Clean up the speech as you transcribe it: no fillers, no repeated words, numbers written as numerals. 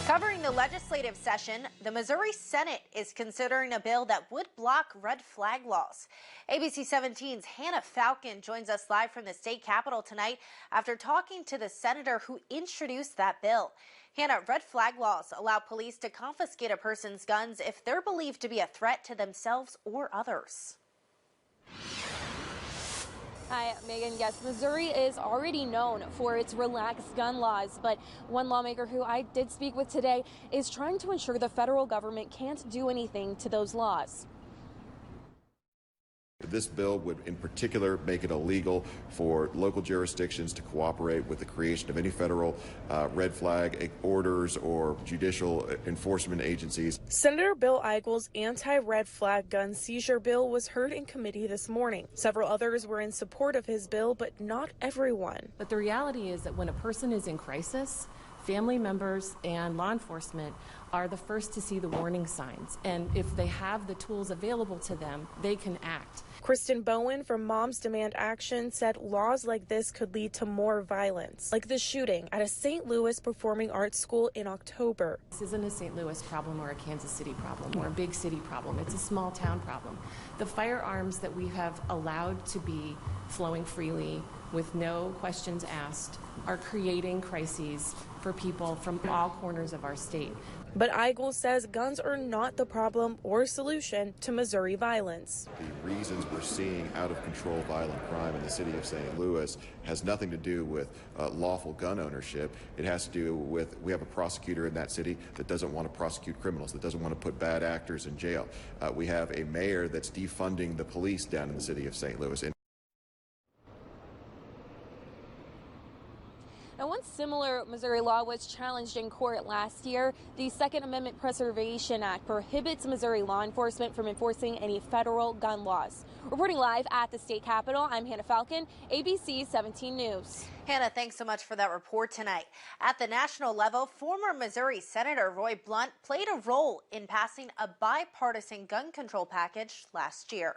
Covering the legislative session, the Missouri Senate is considering a bill that would block red flag laws. ABC 17's Hannah Falcon joins us live from the state capitol tonight after talking to the senator who introduced that bill. Hannah, red flag laws allow police to confiscate a person's guns if they're believed to be a threat to themselves or others. Hi, Megan. Yes, Missouri is already known for its relaxed gun laws, but one lawmaker who I did speak with today is trying to ensure the federal government can't do anything to those laws. This bill would in particular make it illegal for local jurisdictions to cooperate with the creation of any federal red flag orders or judicial enforcement agencies. Senator Bill Eigle's anti-red flag gun seizure bill was heard in committee this morning. Several others were in support of his bill, but not everyone. But the reality is that when a person is in crisis, family members and law enforcement are the first to see the warning signs. And if they have the tools available to them, they can act. Kristen Bowen from Moms Demand Action said laws like this could lead to more violence, like the shooting at a St. Louis performing arts school in October. This isn't a St. Louis problem or a Kansas City problem or a big city problem. It's a small town problem. The firearms that we have allowed to be flowing freely with no questions asked are creating crises for people from all corners of our state. But Eigle says guns are not the problem or solution to Missouri violence. The reasons we're seeing out of control violent crime in the city of St. Louis has nothing to do with lawful gun ownership. It has to do with we have a prosecutor in that city that doesn't want to prosecute criminals, that doesn't want to put bad actors in jail. We have a mayor that's defunding the police down in the city of St. Louis. Now, one similar Missouri law was challenged in court last year. The Second Amendment Preservation Act prohibits Missouri law enforcement from enforcing any federal gun laws. Reporting live at the state capitol, I'm Hannah Falcon, ABC 17 News. Hannah, thanks so much for that report tonight. At the national level, former Missouri Senator Roy Blunt played a role in passing a bipartisan gun control package last year.